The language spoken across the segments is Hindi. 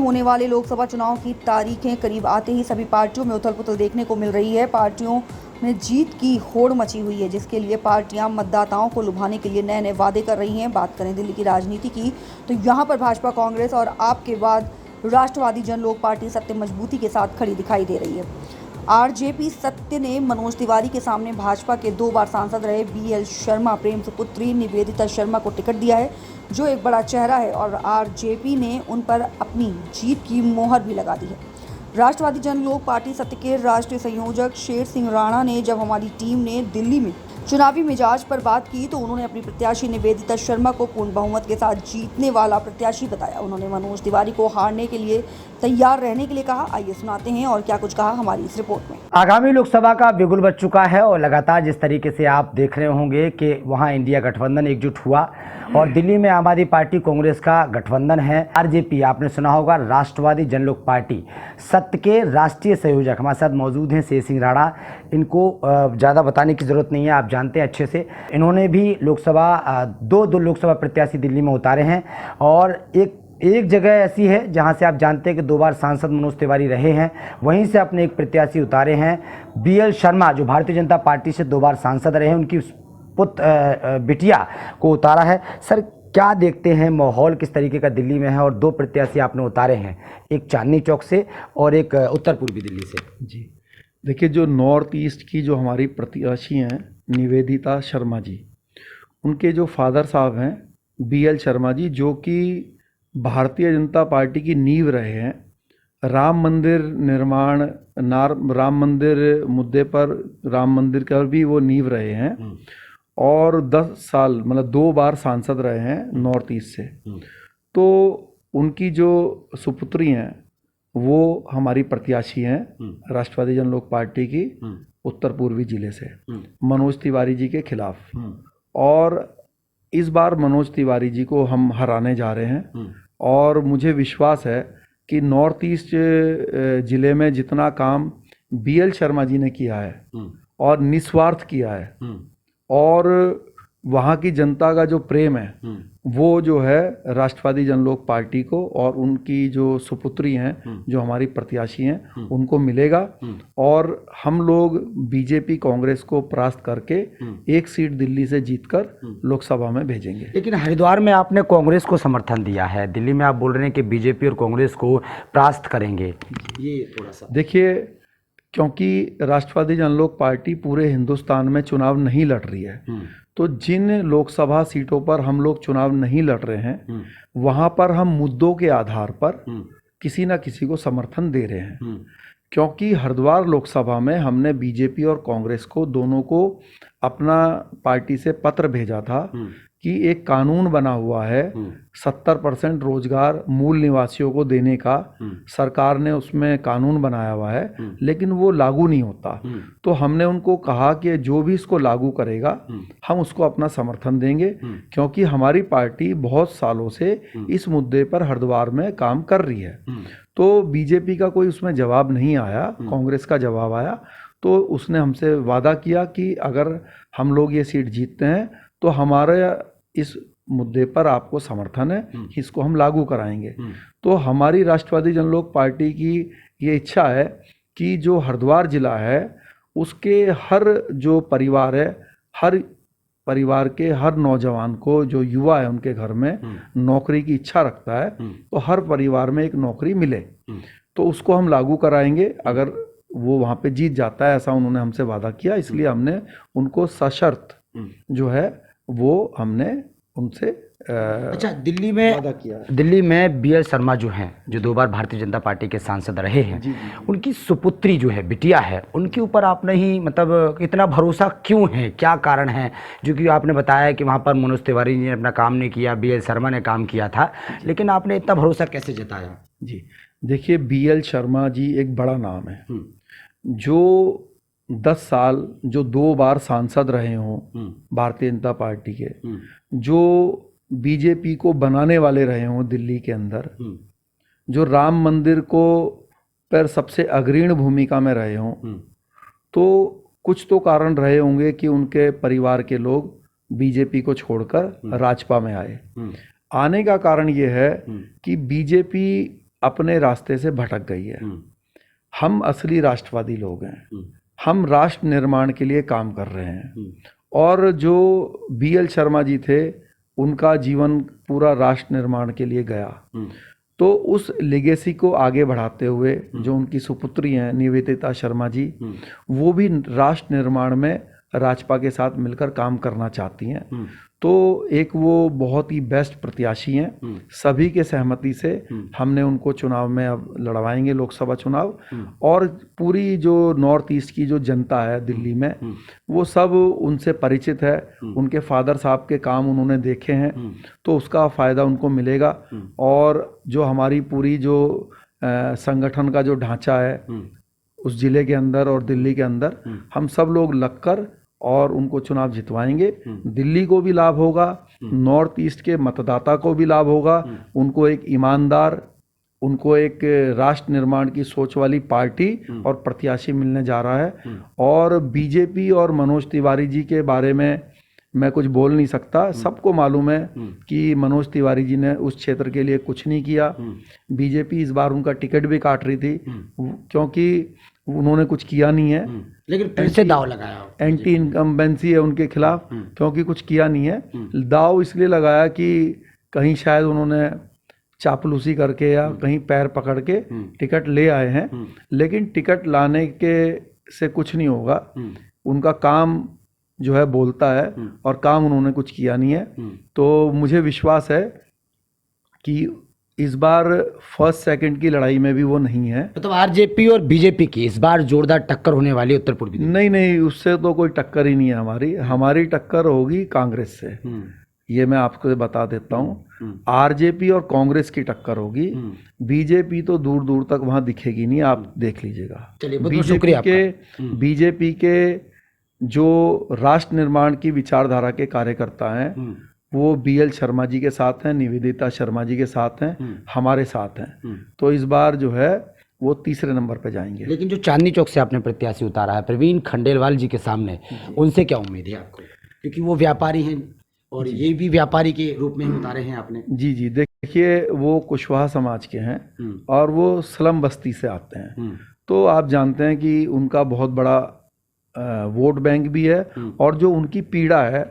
होने वाले लोकसभा चुनाव की तारीखें करीब आते ही सभी पार्टियों में उथल-पुथल देखने को मिल रही है। पार्टियों में जीत की होड़ मची हुई है, जिसके लिए पार्टियां मतदाताओं को लुभाने के लिए नए-नए वादे कर रही हैं। बात करें दिल्ली की राजनीति की, तो यहाँ पर भाजपा, कांग्रेस और आप के बाद राष्ट्रवादी जन लोक पार्टी सत्य मजबूती के साथ खड़ी दिखाई दे रही है। आरजेपी सत्य ने मनोज तिवारी के सामने भाजपा के 2 बार सांसद रहे बीएल शर्मा प्रेम सुपुत्री निवेदिता शर्मा को टिकट दिया है, जो एक बड़ा चेहरा है, और आरजेपी ने उन पर अपनी जीत की मोहर भी लगा दी है। राष्ट्रवादी जन लोक पार्टी सत्य के राष्ट्रीय संयोजक शेर सिंह राणा ने जब हमारी टीम ने दिल्ली में चुनावी मिजाज पर बात की, तो उन्होंने अपनी प्रत्याशी निवेदिता शर्मा को पूर्ण बहुमत के साथ जीतने वाला प्रत्याशी बताया। उन्होंने मनोज तिवारी को हारने के लिए तैयार रहने के लिए कहा। आइए सुनाते हैं और क्या कुछ कहा हमारी इस रिपोर्ट में। आगामी लोकसभा का बिगुल बज चुका है और लगातार जिस तरीके से आप देख रहे होंगे कि वहां इंडिया गठबंधन एकजुट हुआ और दिल्ली में आम आदमी पार्टी कांग्रेस का गठबंधन है। आरजेपी आपने सुना होगा, राष्ट्रवादी जन लोक पार्टी सत्य के राष्ट्रीय संयोजक हमारे साथ मौजूद हैं शेर सिंह राणा। इनको ज़्यादा बताने की ज़रूरत नहीं है, आप जानते हैं अच्छे से। इन्होंने भी लोकसभा दो लोकसभा प्रत्याशी दिल्ली में उतारे हैं और एक जगह ऐसी है जहां से आप जानते हैं कि 2 बार सांसद मनोज तिवारी रहे हैं, वहीं से अपने एक प्रत्याशी उतारे हैं बीएल शर्मा, जो भारतीय जनता पार्टी से 2 बार सांसद रहे हैं। उनकी पुत्र बिटिया को उतारा है। सर, क्या देखते हैं, माहौल किस तरीके का दिल्ली में है? और 2 प्रत्याशी आपने उतारे हैं, एक चांदनी चौक से और एक उत्तर पूर्वी दिल्ली से। जी देखिए, जो नॉर्थ ईस्ट की जो हमारी प्रत्याशी हैं निवेदिता शर्मा जी, उनके जो फादर साहब हैं बीएल शर्मा जी, जो कि भारतीय जनता पार्टी की नींव रहे हैं। राम मंदिर निर्माण, राम मंदिर मुद्दे पर, राम मंदिर का भी वो नींव रहे हैं और 10 साल मतलब 2 बार सांसद रहे हैं नॉर्थ ईस्ट से। तो उनकी जो सुपुत्री हैं वो हमारी प्रत्याशी हैं राष्ट्रवादी जन लोक पार्टी की उत्तर पूर्वी जिले से, मनोज तिवारी जी के खिलाफ। और इस बार मनोज तिवारी जी को हम हराने जा रहे हैं और मुझे विश्वास है कि नॉर्थ ईस्ट जिले में जितना काम बीएल शर्मा जी ने किया है और निस्वार्थ किया है, और वहाँ की जनता का जो प्रेम है वो जो है राष्ट्रवादी जन लोक पार्टी को और उनकी जो सुपुत्री हैं जो हमारी प्रत्याशी हैं उनको मिलेगा। और हम लोग बीजेपी कांग्रेस को परास्त करके एक सीट दिल्ली से जीतकर लोकसभा में भेजेंगे। लेकिन हरिद्वार में आपने कांग्रेस को समर्थन दिया है, दिल्ली में आप बोल रहे हैं कि बीजेपी और कांग्रेस को परास्त करेंगे, ये थोड़ा सा देखिए, क्योंकि राष्ट्रवादी जन लोक पार्टी पूरे हिंदुस्तान में चुनाव नहीं लड़ रही है, तो जिन लोकसभा सीटों पर हम लोग चुनाव नहीं लड़ रहे हैं वहां पर हम मुद्दों के आधार पर किसी ना किसी को समर्थन दे रहे हैं। क्योंकि हरिद्वार लोकसभा में हमने बीजेपी और कांग्रेस को दोनों को अपना पार्टी से पत्र भेजा था कि एक कानून बना हुआ है 70% रोजगार मूल निवासियों को देने का, सरकार ने उसमें कानून बनाया हुआ है, लेकिन वो लागू नहीं होता। तो हमने उनको कहा कि जो भी इसको लागू करेगा हम उसको अपना समर्थन देंगे, क्योंकि हमारी पार्टी बहुत सालों से इस मुद्दे पर हरिद्वार में काम कर रही है। तो बीजेपी का कोई उसमें जवाब नहीं आया, कांग्रेस का जवाब आया। तो उसने हमसे वादा किया कि अगर हम लोग ये सीट जीतते हैं तो हमारे इस मुद्दे पर आपको समर्थन है, इसको हम लागू कराएंगे। तो हमारी राष्ट्रवादी जन लोक पार्टी की ये इच्छा है कि जो हरिद्वार जिला है उसके हर जो परिवार है, हर परिवार के हर नौजवान को, जो युवा है उनके घर में नौकरी की इच्छा रखता है, तो हर परिवार में एक नौकरी मिले, तो उसको हम लागू कराएंगे अगर वो वहाँ पे जीत जाता है, ऐसा उन्होंने हमसे वादा किया। इसलिए हमने उनको सशर्त जो है वो हमने उनसे अच्छा, दिल्ली में वादा किया है। दिल्ली में बीएल शर्मा जो हैं, जो 2 बार भारतीय जनता पार्टी के सांसद रहे हैं, उनकी सुपुत्री जो है, बिटिया है, उनके ऊपर आपने ही मतलब इतना भरोसा क्यों है, क्या कारण है? जो कि आपने बताया कि वहाँ पर मनोज तिवारी ने अपना काम नहीं किया, बीएल शर्मा ने काम किया था, लेकिन आपने इतना भरोसा कैसे जताया? जी देखिए, बीएल शर्मा जी एक बड़ा नाम है, जो 10 साल जो 2 बार सांसद रहे हों भारतीय जनता पार्टी के, जो बीजेपी को बनाने वाले रहे हों दिल्ली के अंदर, जो राम मंदिर को पर सबसे अग्रणी भूमिका में रहे हों, तो कुछ तो कारण रहे होंगे कि उनके परिवार के लोग बीजेपी को छोड़कर राजपा में आए। आने का कारण ये है कि बीजेपी अपने रास्ते से भटक गई है। हम असली राष्ट्रवादी लोग हैं, हम राष्ट्र निर्माण के लिए काम कर रहे हैं। और जो BL शर्मा जी थे, उनका जीवन पूरा राष्ट्र निर्माण के लिए गया। तो उस लेगेसी को आगे बढ़ाते हुए जो उनकी सुपुत्री हैं निवेदिता शर्मा जी, वो भी राष्ट्र निर्माण में राजपा के साथ मिलकर काम करना चाहती हैं। तो एक वो बहुत ही बेस्ट प्रत्याशी हैं। सभी के सहमति से हमने उनको चुनाव में अब लड़वाएंगे, लोकसभा चुनाव। और पूरी जो नॉर्थ ईस्ट की जो जनता है दिल्ली में, वो सब उनसे परिचित है। उनके फादर साहब के काम उन्होंने देखे हैं, तो उसका फ़ायदा उनको मिलेगा। और जो हमारी पूरी जो संगठन का जो ढांचा है उस ज़िले के अंदर और दिल्ली के अंदर, हम सब लोग लगकर और उनको चुनाव जितवाएंगे। दिल्ली को भी लाभ होगा, नॉर्थ ईस्ट के मतदाता को भी लाभ होगा। उनको एक ईमानदार, उनको एक राष्ट्र निर्माण की सोच वाली पार्टी और प्रत्याशी मिलने जा रहा है। और बीजेपी और मनोज तिवारी जी के बारे में मैं कुछ बोल नहीं सकता। सबको मालूम है कि मनोज तिवारी जी ने उस क्षेत्र के लिए कुछ नहीं किया। बीजेपी इस बार उनका टिकट भी काट रही थी क्योंकि उन्होंने कुछ किया नहीं है, लेकिन फिर से दाव लगाया, एंटी इनकम्बेंसी है उनके खिलाफ, क्योंकि कुछ किया नहीं है। दाव इसलिए लगाया कि कहीं शायद उन्होंने चापलूसी करके या कहीं पैर पकड़ के टिकट ले आए हैं, लेकिन टिकट लाने के से कुछ नहीं होगा। उनका काम जो है बोलता है और काम उन्होंने कुछ किया नहीं है। तो मुझे विश्वास है कि इस बार फर्स्ट सेकंड की लड़ाई में भी वो नहीं है। मतलब आरजेपी और बीजेपी की इस बार जोरदार टक्कर होने वाली है उत्तर पूर्वी दिल्ली। नहीं, उससे तो कोई टक्कर ही नहीं है हमारी टक्कर होगी कांग्रेस से। ये मैं आपको बता देता हूँ। आरजेपी और कांग्रेस की टक्कर होगी। बीजेपी तो दूर दूर तक वहाँ दिखेगी नहीं, आप देख लीजिएगा। बीजेपी के जो राष्ट्र निर्माण की विचारधारा के कार्यकर्ता हैं वो BL शर्मा जी के साथ हैं, निवेदिता शर्मा जी के साथ हैं, हमारे साथ हैं। तो इस बार जो है वो तीसरे नंबर पे जाएंगे। लेकिन जो चांदनी चौक से आपने प्रत्याशी उतारा है प्रवीण खंडेलवाल जी के सामने, उनसे क्या उम्मीद है आपको? क्योंकि वो व्यापारी हैं और ये भी व्यापारी के रूप में ही उतारे हैं आपने। जी, देखिए वो कुशवाहा समाज के हैं और वो स्लम बस्ती से आते हैं। तो आप जानते हैं कि उनका बहुत बड़ा वोट बैंक भी है और जो उनकी पीड़ा है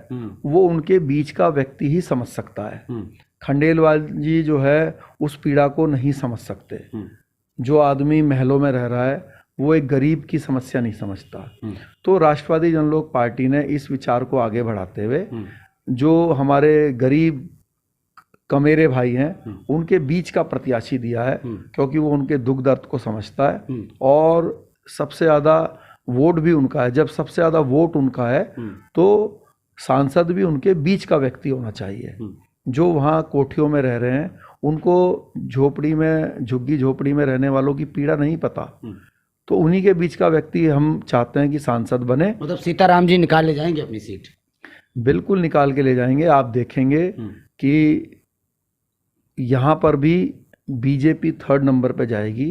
वो उनके बीच का व्यक्ति ही समझ सकता है। खंडेलवाल जी जो है उस पीड़ा को नहीं समझ सकते। जो आदमी महलों में रह रहा है वो एक गरीब की समस्या नहीं समझता। तो राष्ट्रवादी जनलोक पार्टी ने इस विचार को आगे बढ़ाते हुए जो हमारे गरीब कमेरे भाई हैं उनके बीच का प्रत्याशी दिया है, क्योंकि वो उनके दुख दर्द को समझता है और सबसे ज़्यादा वोट भी उनका है। जब सबसे ज़्यादा वोट उनका है तो सांसद भी उनके बीच का व्यक्ति होना चाहिए। जो वहाँ कोठियों में रह रहे हैं उनको झोपड़ी में, झुग्गी झोपड़ी में रहने वालों की पीड़ा नहीं पता, तो उन्हीं के बीच का व्यक्ति हम चाहते हैं कि सांसद बने। मतलब सीताराम जी निकाल ले जाएंगे अपनी सीट? बिल्कुल निकाल के ले जाएंगे। आप देखेंगे कि यहाँ पर भी बीजेपी थर्ड नंबर पे जाएगी,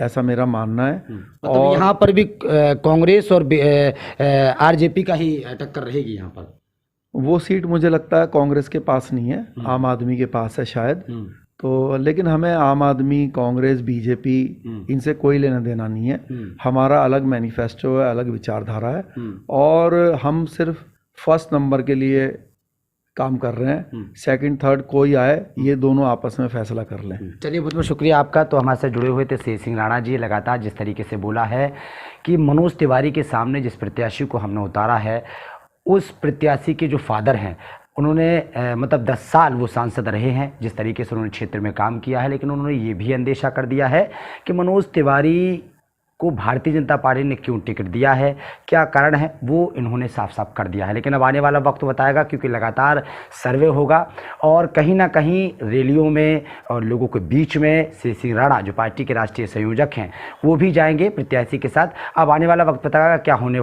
ऐसा मेरा मानना है। मतलब और यहाँ पर भी कांग्रेस और आरजेपी का ही टक्कर रहेगी यहाँ पर? वो सीट मुझे लगता है कांग्रेस के पास नहीं है, आम आदमी के पास है शायद। तो लेकिन हमें आम आदमी, कांग्रेस, बीजेपी इनसे कोई लेना देना नहीं है। हमारा अलग मैनिफेस्टो है, अलग विचारधारा है और हम सिर्फ फर्स्ट नंबर के लिए काम कर रहे हैं। सेकंड थर्ड कोई आए, ये दोनों आपस में फैसला कर लें। चलिए, बहुत बहुत शुक्रिया आपका। तो हमारे साथ जुड़े हुए थे शेर सिंह राणा जी। लगातार जिस तरीके से बोला है कि मनोज तिवारी के सामने जिस प्रत्याशी को हमने उतारा है उस प्रत्याशी के जो फादर हैं उन्होंने मतलब 10 साल वो सांसद रहे हैं, जिस तरीके से उन्होंने क्षेत्र में काम किया है, लेकिन उन्होंने ये भी अंदेशा कर दिया है कि मनोज तिवारी को भारतीय जनता पार्टी ने क्यों टिकट दिया है, क्या कारण है, वो इन्होंने साफ साफ कर दिया है। लेकिन अब आने वाला वक्त बताएगा, क्योंकि लगातार सर्वे होगा और कहीं ना कहीं रैलियों में और लोगों के बीच में शेर सिंह राणा जो पार्टी के राष्ट्रीय संयोजक हैं वो भी जाएंगे प्रत्याशी के साथ। अब आने वाला वक्त बताएगा क्या होने